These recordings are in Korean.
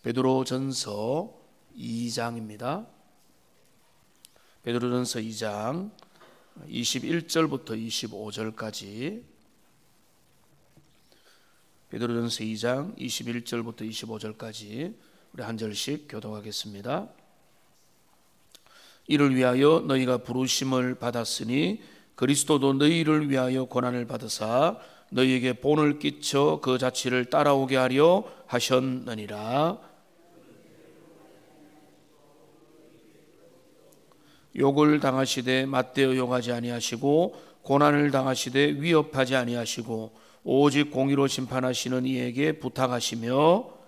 베드로전서 2장입니다. 베드로전서 2장 21절부터 25절까지, 베드로전서 2장 21절부터 25절까지 우리 한 절씩 교독하겠습니다. 이를 위하여 너희가 부르심을 받았으니 그리스도도 너희를 위하여 고난을 받으사 너희에게 본을 끼쳐 그 자취를 따라오게 하려 하셨느니라. 욕을 당하시되 맞대어 욕하지 아니하시고 고난을 당하시되 위협하지 아니하시고 오직 공의로 심판하시는 이에게 부탁하시며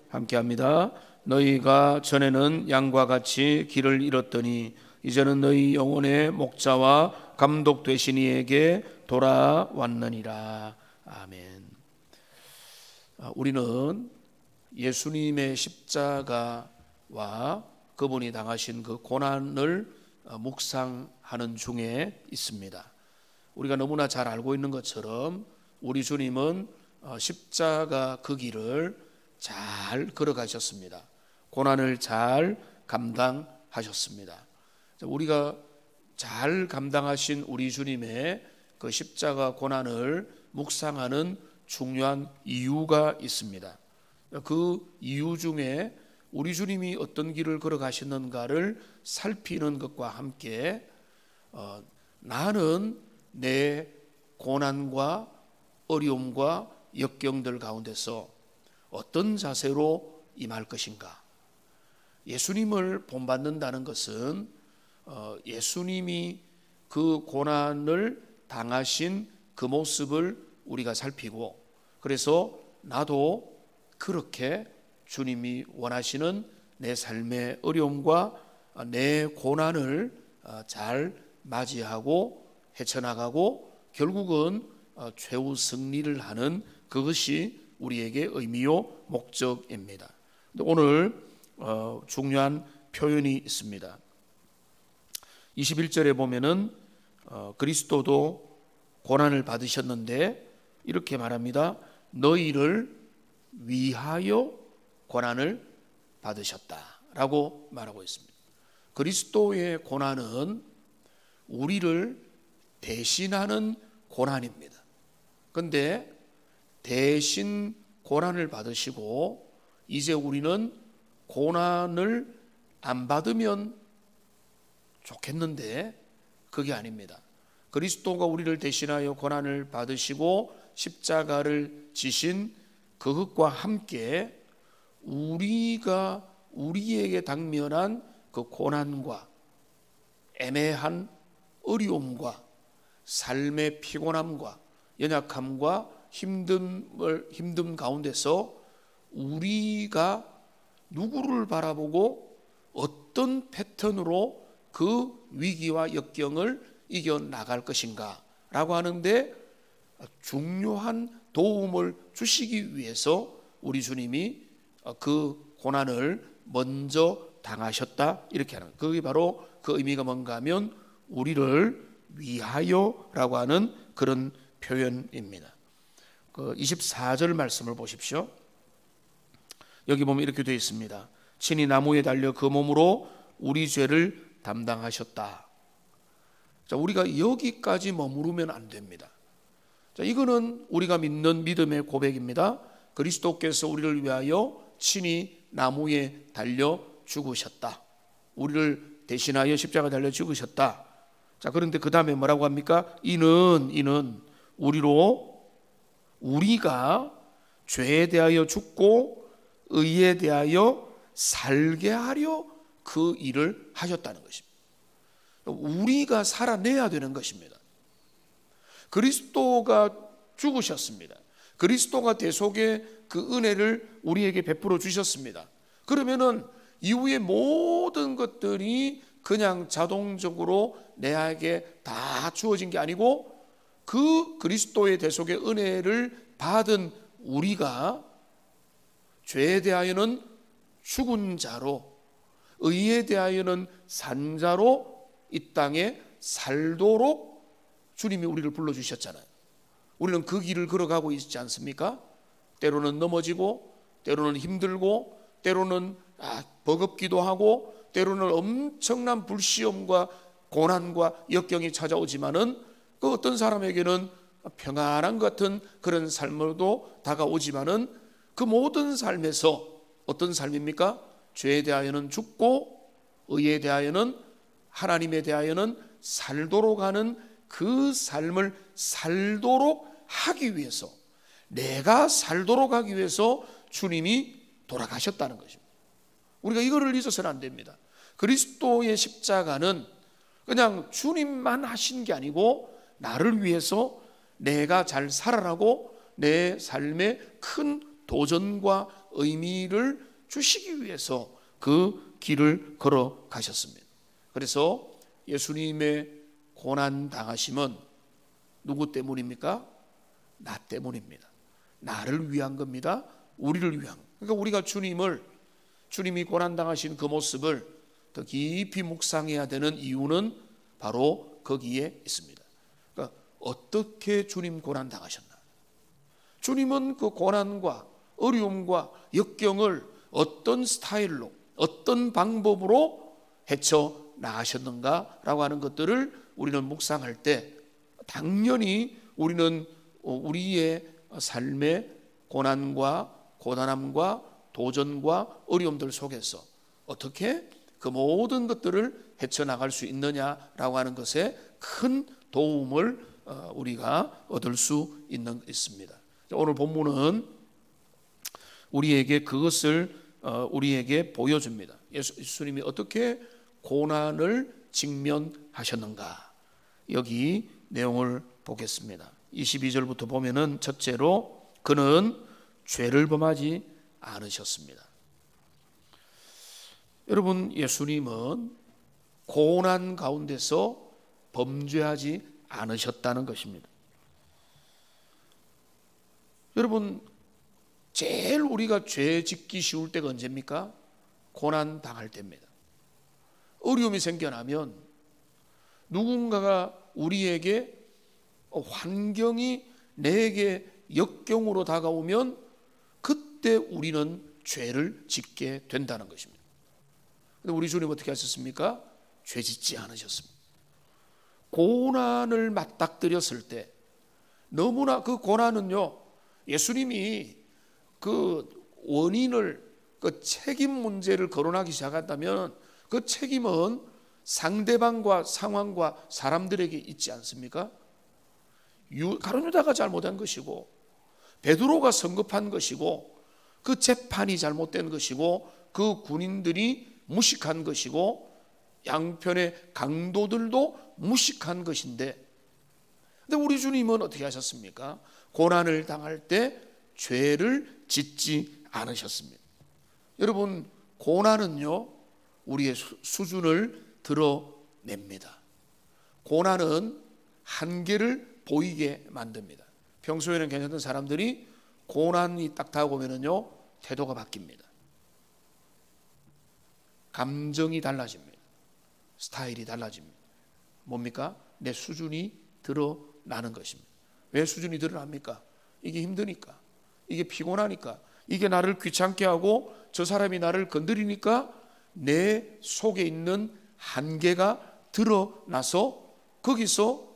함께합니다. 너희가 전에는 양과 같이 길을 잃었더니 이제는 너희 영혼의 목자와 감독 되신 이에게 돌아왔느니라. 아멘. 우리는 예수님의 십자가와 그분이 당하신 그 고난을 묵상하는 중에 있습니다. 우리가 너무나 잘 알고 있는 것처럼 우리 주님은 십자가 그 길을 잘 걸어가셨습니다. 고난을 잘 감당하셨습니다. 우리가 잘 감당하신 우리 주님의 그 십자가 고난을 묵상하는 중요한 이유가 있습니다. 그 이유 중에 우리 주님이 어떤 길을 걸어가셨는가를 살피는 것과 함께 나는 내 고난과 어려움과 역경들 가운데서 어떤 자세로 임할 것인가. 예수님을 본받는다는 것은 예수님이 그 고난을 당하신 그 모습을 우리가 살피고, 그래서 나도 그렇게 주님이 원하시는 내 삶의 어려움과 내 고난을 잘 맞이하고 헤쳐나가고 결국은 최후 승리를 하는 그것이 우리에게 의미요 목적입니다. 오늘 중요한 표현이 있습니다. 21절에 보면은 그리스도도 고난을 받으셨는데 이렇게 말합니다. 너희를 위하여 고난을 받으셨다라고 말하고 있습니다. 그리스도의 고난은 우리를 대신하는 고난입니다. 그런데 대신 고난을 받으시고 이제 우리는 고난을 안 받으면 좋겠는데 그게 아닙니다. 그리스도가 우리를 대신하여 고난을 받으시고 십자가를 지신 그것과 함께 우리가 우리에게 당면한 그 고난과 애매한 어려움과 삶의 피곤함과 연약함과 힘듦 가운데서 우리가 누구를 바라보고 어떤 패턴으로 그 위기와 역경을 이겨나갈 것인가 라고 하는데 중요한 도움을 주시기 위해서 우리 주님이 그 고난을 먼저 당하셨다 이렇게 하는, 그게 바로 그 의미가 뭔가 하면 우리를 위하여라고 하는 그런 표현입니다. 그 24절 말씀을 보십시오. 여기 보면 이렇게 되어 있습니다. 친히 나무에 달려 그 몸으로 우리 죄를 담당하셨다. 자, 우리가 여기까지 머무르면 안 됩니다. 자, 이거는 우리가 믿는 믿음의 고백입니다. 그리스도께서 우리를 위하여 친히 나무에 달려 죽으셨다. 우리를 대신하여 십자가 달려 죽으셨다. 자, 그런데 그 다음에 뭐라고 합니까? 이는 우리가 죄에 대하여 죽고 의에 대하여 살게 하려 그 일을 하셨다는 것입니다. 우리가 살아내야 되는 것입니다. 그리스도가 죽으셨습니다. 그리스도가 대속의 그 은혜를 우리에게 베풀어 주셨습니다. 그러면은 이후의 모든 것들이 그냥 자동적으로 내게 다 주어진 게 아니고 그 그리스도의 대속의 은혜를 받은 우리가 죄에 대하여는 죽은 자로 의에 대하여는 산자로 이 땅에 살도록 주님이 우리를 불러주셨잖아요. 우리는 그 길을 걸어가고 있지 않습니까? 때로는 넘어지고, 때로는 힘들고, 때로는 버겁기도 하고, 때로는 엄청난 불시험과 고난과 역경이 찾아오지만은 그 어떤 사람에게는 평안한 것 같은 그런 삶으로도 다가오지만은 그 모든 삶에서 어떤 삶입니까? 죄에 대하여는 죽고 의에 대하여는 하나님에 대하여는 살도록 하는 그 삶을 살도록 하기 위해서, 내가 살도록 하기 위해서 주님이 돌아가셨다는 것입니다. 우리가 이거를 잊어서는 안 됩니다. 그리스도의 십자가는 그냥 주님만 하신 게 아니고 나를 위해서 내가 잘 살아라고 내 삶에 큰 도전과 의미를 주시기 위해서 그 길을 걸어 가셨습니다. 그래서 예수님의 고난 당하심은 누구 때문입니까? 나 때문입니다. 나를 위한 겁니다. 우리를 위한. 그러니까 우리가 주님이 고난 당하신 그 모습을 더 깊이 묵상해야 되는 이유는 바로 거기에 있습니다. 그러니까 어떻게 주님 고난 당하셨나? 주님은 그 고난과 어려움과 역경을 어떤 스타일로, 어떤 방법으로 헤쳐 나가셨는가라고 하는 것들을 우리는 묵상할 때 당연히 우리는 우리의 삶의 고난과 고단함과 도전과 어려움들 속에서 어떻게 그 모든 것들을 헤쳐나갈 수 있느냐라고 하는 것에 큰 도움을 우리가 얻을 수 있습니다. 오늘 본문은 우리에게 그것을 우리에게 보여줍니다. 예수님이 어떻게 고난을 직면하셨는가, 여기 내용을 보겠습니다. 22절부터 보면은 첫째로 그는 죄를 범하지 않으셨습니다. 여러분, 예수님은 고난 가운데서 범죄하지 않으셨다는 것입니다. 여러분, 제일 우리가 죄 짓기 쉬울 때가 언제입니까? 고난 당할 때입니다. 어려움이 생겨나면 누군가가 우리에게 환경이 내게 역경으로 다가오면 그때 우리는 죄를 짓게 된다는 것입니다. 근데 우리 주님 어떻게 하셨습니까? 죄 짓지 않으셨습니다. 고난을 맞닥뜨렸을 때 너무나 그 고난은요, 예수님이 그 원인을, 그 책임 문제를 거론하기 시작한다면 그 책임은 상대방과 상황과 사람들에게 있지 않습니까? 가룟 유다가 잘못한 것이고, 베드로가 성급한 것이고, 그 재판이 잘못된 것이고, 그 군인들이 무식한 것이고, 양편의 강도들도 무식한 것인데, 근데 우리 주님은 어떻게 하셨습니까? 고난을 당할 때 죄를 짓지 않으셨습니다. 여러분, 고난은요, 우리의 수준을 드러냅니다. 고난은 한계를 보이게 만듭니다. 평소에는 괜찮던 사람들이 고난이 딱 다가오면은요, 태도가 바뀝니다. 감정이 달라집니다. 스타일이 달라집니다. 뭡니까? 내 수준이 드러나는 것입니다. 왜 수준이 드러납니까? 이게 힘드니까, 이게 피곤하니까, 이게 나를 귀찮게 하고 저 사람이 나를 건드리니까 내 속에 있는 한계가 드러나서 거기서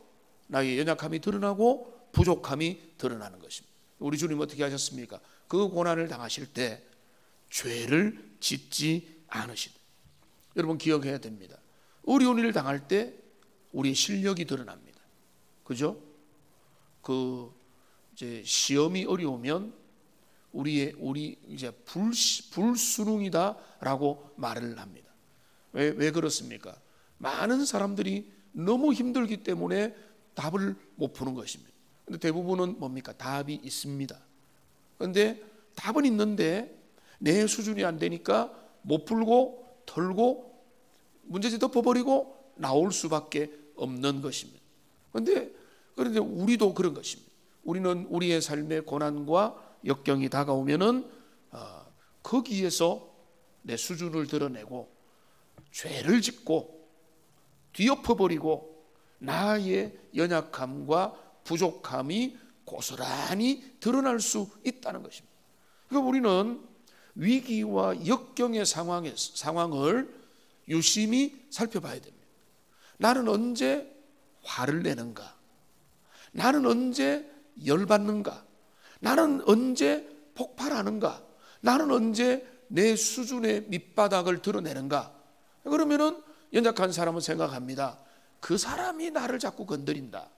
나의 연약함이 드러나고 부족함이 드러나는 것입니다. 우리 주님 어떻게 하셨습니까? 그 고난을 당하실 때 죄를 짓지 않으시다. 여러분, 기억해야 됩니다. 어려운 일을 당할 때 우리의 실력이 드러납니다. 그죠? 이제 시험이 어려우면 우리 이제 불수능이다라고 말을 합니다. 왜 그렇습니까? 많은 사람들이 너무 힘들기 때문에 답을 못 푸는 것입니다. 근데 대부분은 뭡니까? 답이 있습니다. 그런데 답은 있는데 내 수준이 안 되니까 못 풀고 털고 문제지 덮어버리고 나올 수밖에 없는 것입니다. 그런데 우리도 그런 것입니다. 우리는 우리의 삶의 고난과 역경이 다가오면은 거기에서 내 수준을 드러내고 죄를 짓고 뒤엎어버리고 나의 연약함과 부족함이 고스란히 드러날 수 있다는 것입니다. 그러니까 우리는 위기와 역경의 상황을 유심히 살펴봐야 됩니다. 나는 언제 화를 내는가? 나는 언제 열받는가? 나는 언제 폭발하는가? 나는 언제 내 수준의 밑바닥을 드러내는가? 그러면은 연약한 사람은 생각합니다. 그 사람이 나를 자꾸 건드린다.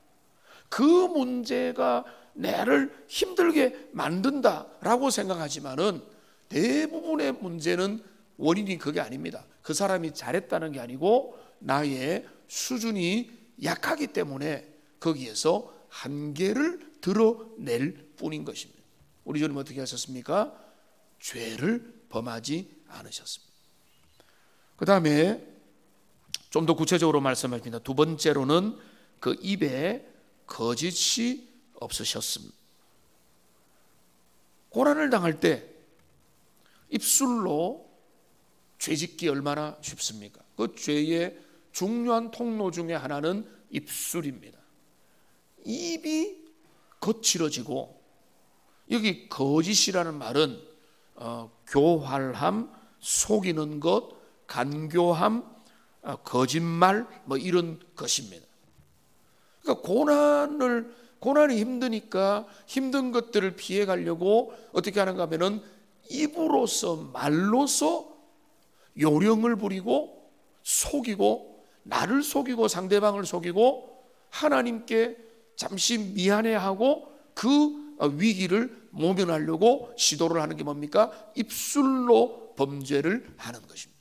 그 문제가 나를 힘들게 만든다라고 생각하지만은 대부분의 문제는 원인이 그게 아닙니다. 그 사람이 잘했다는 게 아니고 나의 수준이 약하기 때문에 거기에서 한계를 드러낼 뿐인 것입니다. 우리 주님 어떻게 하셨습니까? 죄를 범하지 않으셨습니다. 그 다음에 좀 더 구체적으로 말씀하십니다. 두 번째로는 그 입에 거짓이 없으셨습니다. 고난을 당할 때 입술로 죄짓기 얼마나 쉽습니까? 그 죄의 중요한 통로 중에 하나는 입술입니다. 입이 거칠어지고, 여기 거짓이라는 말은 교활함, 속이는 것, 간교함, 거짓말 뭐 이런 것입니다. 그러니까 고난이 힘드니까 힘든 것들을 피해 가려고 어떻게 하는가 하면은 입으로서, 말로서 요령을 부리고 속이고, 나를 속이고 상대방을 속이고 하나님께 잠시 미안해하고 그 위기를 모면하려고 시도를 하는 게 뭡니까? 입술로 범죄를 하는 것입니다.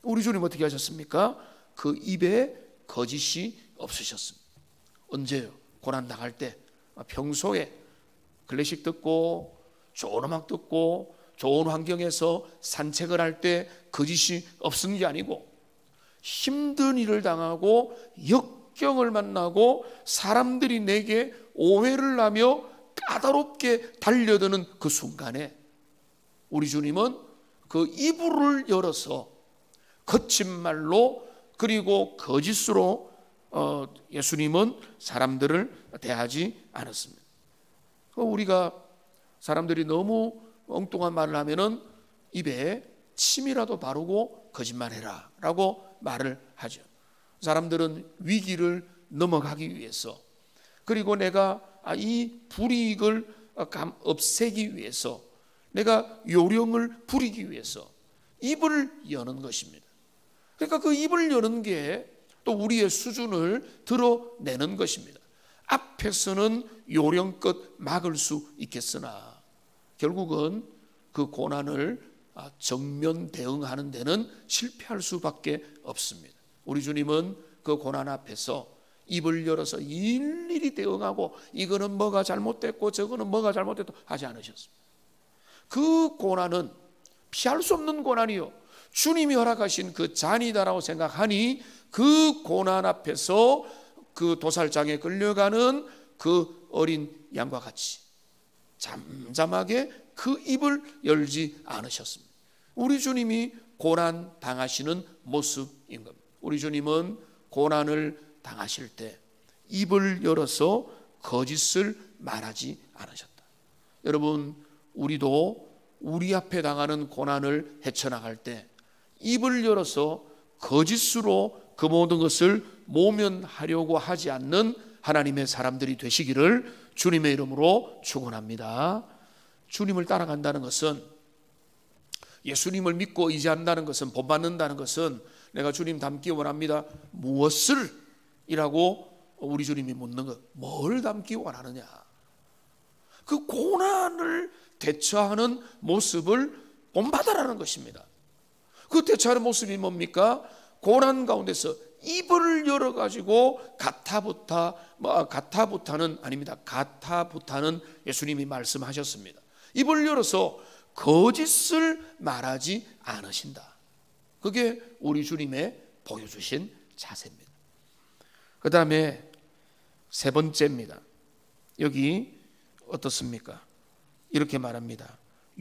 우리 주님 어떻게 하셨습니까? 그 입에 거짓이 없으셨습니다. 언제요? 고난 당할 때. 평소에 클래식 듣고 좋은 음악 듣고 좋은 환경에서 산책을 할 때 거짓이 없는 게 아니고, 힘든 일을 당하고 역경을 만나고 사람들이 내게 오해를 하며 까다롭게 달려드는 그 순간에 우리 주님은 그 이불을 열어서 거친 말로 그리고 거짓으로 예수님은 사람들을 대하지 않았습니다. 우리가 사람들이 너무 엉뚱한 말을 하면은 입에 침이라도 바르고 거짓말해라 라고 말을 하죠. 사람들은 위기를 넘어가기 위해서, 그리고 내가 이 불이익을 없애기 위해서, 내가 요령을 부리기 위해서 입을 여는 것입니다. 그러니까 그 입을 여는 게 또 우리의 수준을 드러내는 것입니다. 앞에서는 요령껏 막을 수 있겠으나 결국은 그 고난을 정면 대응하는 데는 실패할 수밖에 없습니다. 우리 주님은 그 고난 앞에서 입을 열어서 일일이 대응하고 이거는 뭐가 잘못됐고 저거는 뭐가 잘못됐고 하지 않으셨습니다. 그 고난은 피할 수 없는 고난이요, 주님이 허락하신 그 잔이다라고 생각하니 그 고난 앞에서 그 도살장에 끌려가는 그 어린 양과 같이 잠잠하게 그 입을 열지 않으셨습니다. 우리 주님이 고난 당하시는 모습인 겁니다. 우리 주님은 고난을 당하실 때 입을 열어서 거짓을 말하지 않으셨다. 여러분, 우리도 우리 앞에 당하는 고난을 헤쳐나갈 때 입을 열어서 거짓으로 그 모든 것을 모면하려고 하지 않는 하나님의 사람들이 되시기를 주님의 이름으로 축원합니다. 주님을 따라간다는 것은, 예수님을 믿고 의지한다는 것은, 본받는다는 것은 내가 주님 닮기 원합니다. 무엇을? 이라고 우리 주님이 묻는 것, 뭘 닮기 원하느냐? 그 고난을 대처하는 모습을 본받아라는 것입니다. 그 대처하는 모습이 뭡니까? 고난 가운데서 입을 열어가지고 가타부타는 아닙니다. 가타부타는 예수님이 말씀하셨습니다. 입을 열어서 거짓을 말하지 않으신다. 그게 우리 주님의 보여주신 자세입니다. 그 다음에 세 번째입니다. 여기 어떻습니까? 이렇게 말합니다.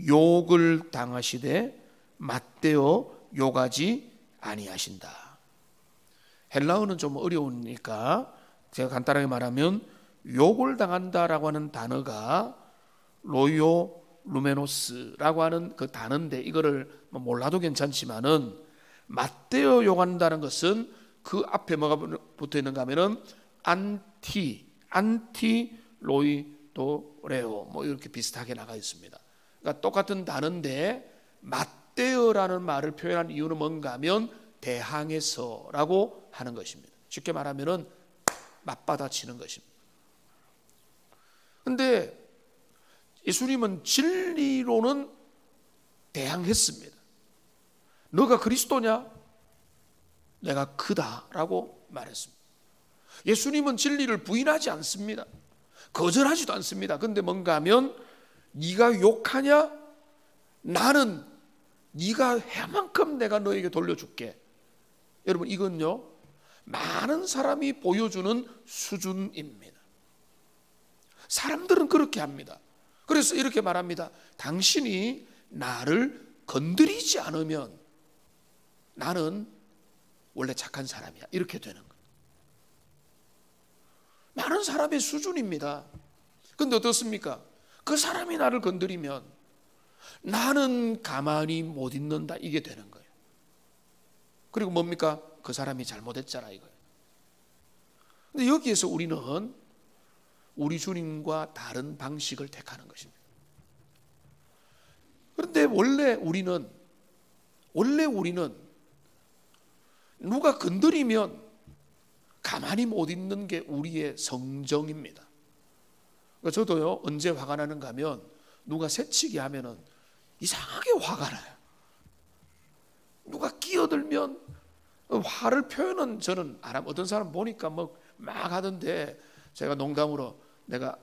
욕을 당하시되 맞대어 욕하지 아니하신다. 헬라어는 좀 어려우니까 제가 간단하게 말하면 욕을 당한다라고 하는 단어가 로요 루메노스라고 하는 그 단어인데, 이거를 몰라도 괜찮지만은 맞대어 욕한다는 것은 그 앞에 뭐가 붙어 있는가 하면은 안티 로이도레오 뭐 이렇게 비슷하게 나가 있습니다. 그러니까 똑같은 단어인데 맞대어라는 말을 표현한 이유는 뭔가 하면 대항해서라고 하는 것입니다. 쉽게 말하면은 맞받아치는 것입니다. 그런데 예수님은 진리로는 대항했습니다. 너가 그리스도냐? 내가 그다라고 말했습니다. 예수님은 진리를 부인하지 않습니다. 거절하지도 않습니다. 그런데 뭔가 하면 네가 욕하냐? 나는 네가 해만큼 내가 너에게 돌려줄게. 여러분, 이건요 많은 사람이 보여주는 수준입니다. 사람들은 그렇게 합니다. 그래서 이렇게 말합니다. 당신이 나를 건드리지 않으면 나는 원래 착한 사람이야. 이렇게 되는 거예요. 많은 사람의 수준입니다. 그런데 어떻습니까? 그 사람이 나를 건드리면 나는 가만히 못 있는다. 이게 되는 거예요. 그리고 뭡니까? 그 사람이 잘못했잖아 이거예요. 근데 여기에서 우리는 우리 주님과 다른 방식을 택하는 것입니다. 그런데 원래 우리는 누가 건드리면 가만히 못 있는 게 우리의 성정입니다. 그러니까 저도요 언제 화가 나는가 하면 누가 새치기 하면은 이상하게 화가 나요. 누가 끼어들면 화를 표현은 저는 안 하면, 어떤 사람 보니까 막 하던데 제가 농담으로 내가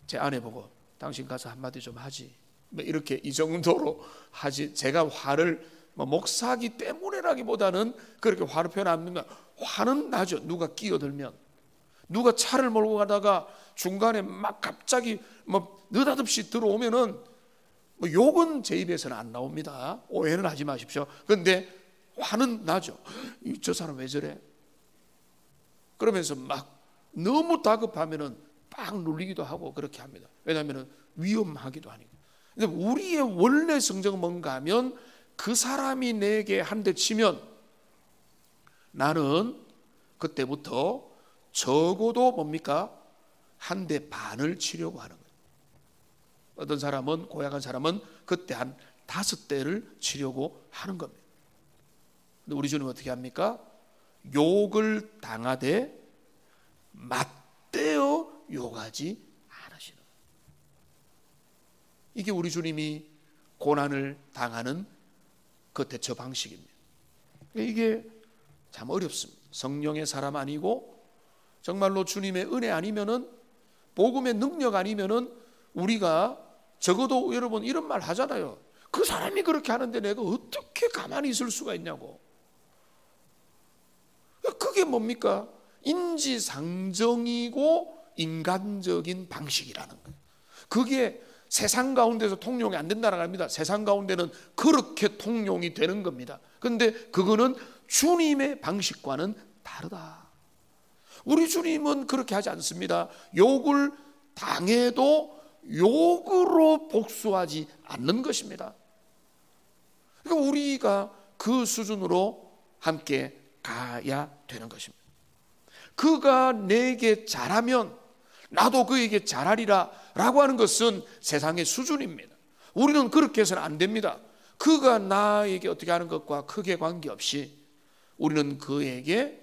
제 아내 보고 당신 가서 한마디 좀 하지 뭐 이렇게 이 정도로 하지, 제가 화를 목사기 때문에라기보다는 그렇게 화를 표현 안 합니다. 화는 나죠. 누가 끼어들면, 누가 차를 몰고 가다가 중간에 막 갑자기 느닷없이 들어오면은 욕은 제 입에서는 안 나옵니다. 오해는 하지 마십시오. 그런데 화는 나죠. 저 사람 왜 저래? 그러면서 막 너무 다급하면은 빡 눌리기도 하고 그렇게 합니다. 왜냐하면 위험하기도 하니까. 근데 우리의 원래 성정은 뭔가 하면 그 사람이 내게 한 대 치면 나는 그때부터 적어도 뭡니까? 한 대 반을 치려고 하는 거예요. 어떤 사람은, 고약한 사람은 그때 한 5대를 치려고 하는 겁니다. 근데 우리 주님은 어떻게 합니까? 욕을 당하되 맞대어 욕하지 않으시는 거예요. 이게 우리 주님이 고난을 당하는 그 대처 방식입니다. 이게 참 어렵습니다. 성령의 사람 아니고 정말로 주님의 은혜 아니면은, 복음의 능력 아니면은 우리가 적어도 여러분 이런 말 하잖아요. 그 사람이 그렇게 하는데 내가 어떻게 가만히 있을 수가 있냐고. 그게 뭡니까? 인지상정이고 인간적인 방식이라는 거예요. 그게 세상 가운데서 통용이 안 된다는 겁니다. 세상 가운데는 그렇게 통용이 되는 겁니다. 그런데 그거는 주님의 방식과는 다르다. 우리 주님은 그렇게 하지 않습니다. 욕을 당해도 욕으로 복수하지 않는 것입니다. 그러니까 우리가 그 수준으로 함께 가야 되는 것입니다. 그가 내게 잘하면 나도 그에게 잘하리라 라고 하는 것은 세상의 수준입니다. 우리는 그렇게 해서는 안 됩니다. 그가 나에게 어떻게 하는 것과 크게 관계없이 우리는 그에게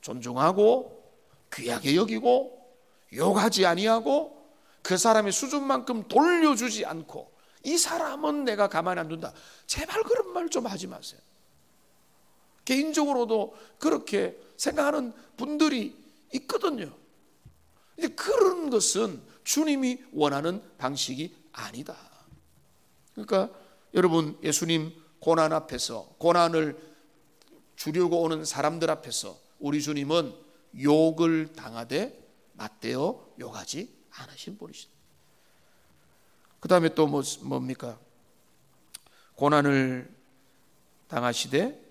존중하고 귀하게 여기고 욕하지 아니하고 그 사람의 수준만큼 돌려주지 않고, 이 사람은 내가 가만히 안 둔다. 제발 그런 말 좀 하지 마세요. 개인적으로도 그렇게 생각하는 분들이 있거든요. 근데 그런 것은 주님이 원하는 방식이 아니다. 그러니까 여러분, 예수님 고난 앞에서, 고난을 주려고 오는 사람들 앞에서 우리 주님은 욕을 당하되 맞대어 욕하지 않으신 분이시다. 그 다음에 또 뭡니까? 고난을 당하시되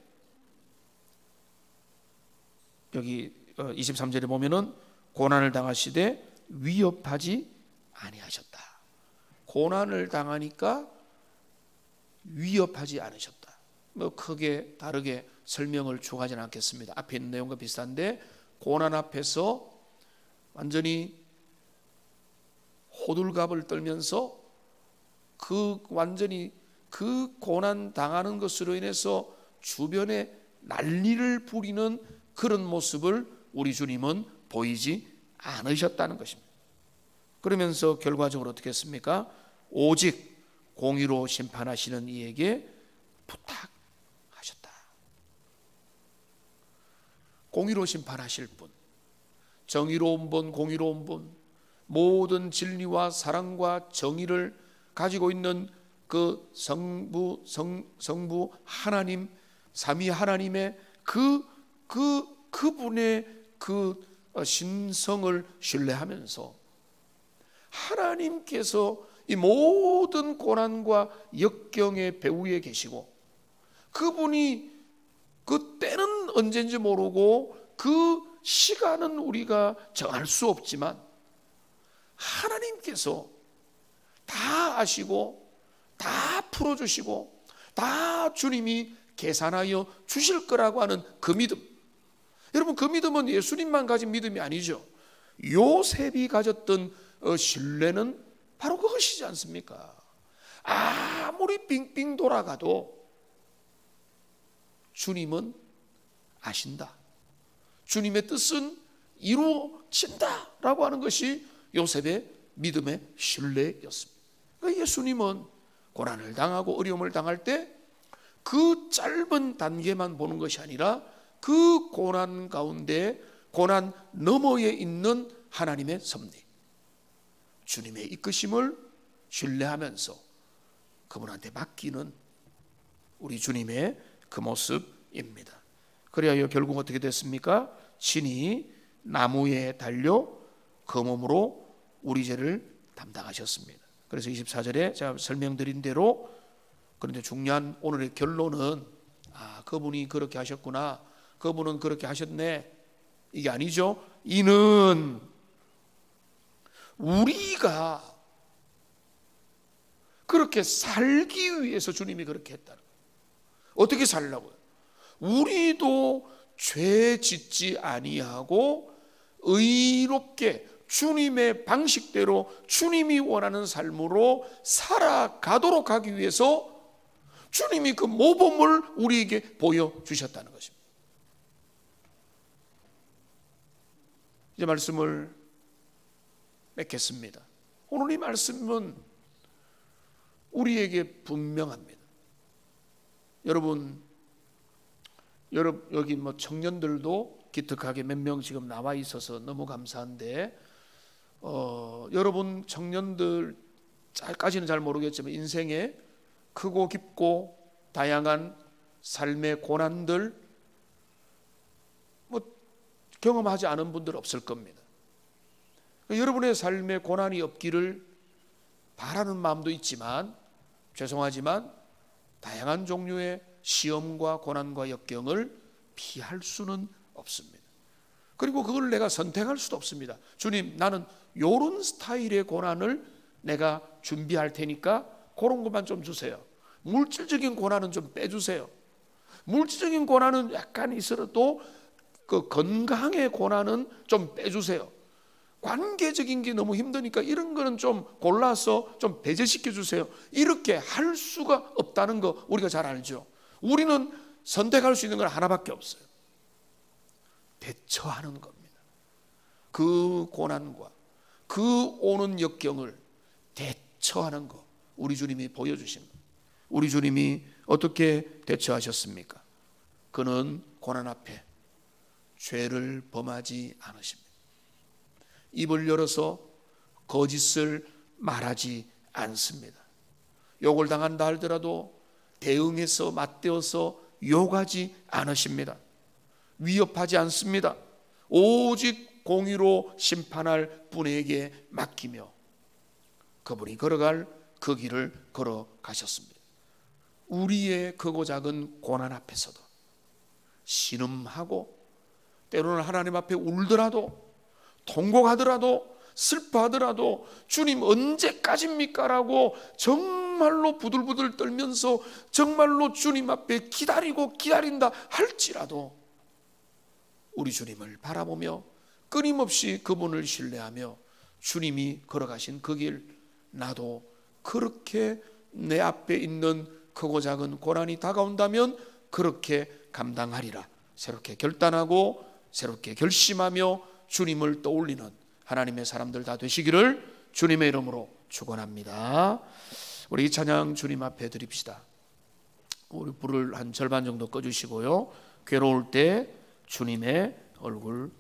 여기 23절에 보면은 고난을 당하시되 위협하지 아니하셨다. 고난을 당하니까 위협하지 않으셨다. 뭐 크게 다르게 설명을 추가하지는 않겠습니다. 앞에 있는 내용과 비슷한데, 고난 앞에서 완전히 호들갑을 떨면서 완전히 그 고난 당하는 것으로 인해서 주변에 난리를 부리는 그런 모습을 우리 주님은 보이지 않으셨다는 것입니다. 그러면서 결과적으로 어떻게 했습니까? 오직 공의로 심판하시는 이에게 부탁하셨다. 공의로 심판하실 분, 정의로운 분, 공의로운 분, 모든 진리와 사랑과 정의를 가지고 있는 그 성부 하나님, 삼위 하나님의 그분의 그 신성을 신뢰하면서 하나님께서 이 모든 고난과 역경의 배후에 계시고, 그분이 그 때는 언제인지 모르고 그 시간은 우리가 정할 수 없지만 하나님께서 다 아시고 다 풀어주시고 다 주님이 계산하여 주실 거라고 하는 그 믿음, 여러분, 그 믿음은 예수님만 가진 믿음이 아니죠. 요셉이 가졌던 신뢰는 바로 그것이지 않습니까? 아무리 빙빙 돌아가도 주님은 아신다, 주님의 뜻은 이루어진다라고 하는 것이 요셉의 믿음의 신뢰였습니다. 그러니까 예수님은 고난을 당하고 어려움을 당할 때 그 짧은 단계만 보는 것이 아니라 그 고난 가운데, 고난 너머에 있는 하나님의 섭리, 주님의 이끄심을 신뢰하면서 그분한테 맡기는 우리 주님의 그 모습입니다. 그래야 결국 어떻게 됐습니까? 친히 나무에 달려 그 몸으로 우리 죄를 담당하셨습니다. 그래서 24절에 제가 설명드린 대로, 그런데 중요한 오늘의 결론은 그분이 그렇게 하셨구나, 그분은 그렇게 하셨네, 이게 아니죠. 이는 우리가 그렇게 살기 위해서 주님이 그렇게 했다는 거예요. 어떻게 살라고요? 우리도 죄 짓지 아니하고 의롭게 주님의 방식대로 주님이 원하는 삶으로 살아가도록 하기 위해서 주님이 그 모범을 우리에게 보여주셨다는 것입니다. 이제 말씀을 맺겠습니다. 오늘 이 말씀은 우리에게 분명합니다. 여러분 여기 청년들도 기특하게 몇 명 지금 나와 있어서 너무 감사한데, 여러분 청년들까지는 잘 모르겠지만 인생에 크고 깊고 다양한 삶의 고난들 경험하지 않은 분들 없을 겁니다. 여러분의 삶에 고난이 없기를 바라는 마음도 있지만, 죄송하지만 다양한 종류의 시험과 고난과 역경을 피할 수는 없습니다. 그리고 그걸 내가 선택할 수도 없습니다. 주님, 나는 이런 스타일의 고난을 내가 준비할 테니까 그런 것만 좀 주세요. 물질적인 고난은 좀 빼주세요. 물질적인 고난은 약간 있어도 그 건강의 고난은 좀 빼주세요. 관계적인 게 너무 힘드니까 이런 거는 좀 골라서 좀 배제시켜 주세요. 이렇게 할 수가 없다는 거 우리가 잘 알죠. 우리는 선택할 수 있는 건 하나밖에 없어요. 대처하는 겁니다. 그 고난과 그 오는 역경을 대처하는 거 우리 주님이 보여주신 거. 우리 주님이 어떻게 대처하셨습니까? 그는 고난 앞에 죄를 범하지 않으십니다. 입을 열어서 거짓을 말하지 않습니다. 욕을 당한다 할지라도 대응해서 맞대어서 욕하지 않으십니다. 위협하지 않습니다. 오직 공의로 심판할 분에게 맡기며 그분이 걸어갈 그 길을 걸어가셨습니다. 우리의 크고 작은 고난 앞에서도 신음하고 때로는 하나님 앞에 울더라도, 통곡하더라도, 슬퍼하더라도 주님 언제까지입니까? 라고 정말로 부들부들 떨면서 정말로 주님 앞에 기다리고 기다린다 할지라도 우리 주님을 바라보며 끊임없이 그분을 신뢰하며 주님이 걸어가신 그 길, 나도 그렇게 내 앞에 있는 크고 작은 고난이 다가온다면 그렇게 감당하리라 새롭게 결단하고 새롭게 결심하며 주님을 떠올리는 하나님의 사람들 다 되시기를 주님의 이름으로 축원합니다. 우리 이 찬양 주님 앞에 드립시다. 우리 불을 한 절반 정도 꺼주시고요, 괴로울 때 주님의 얼굴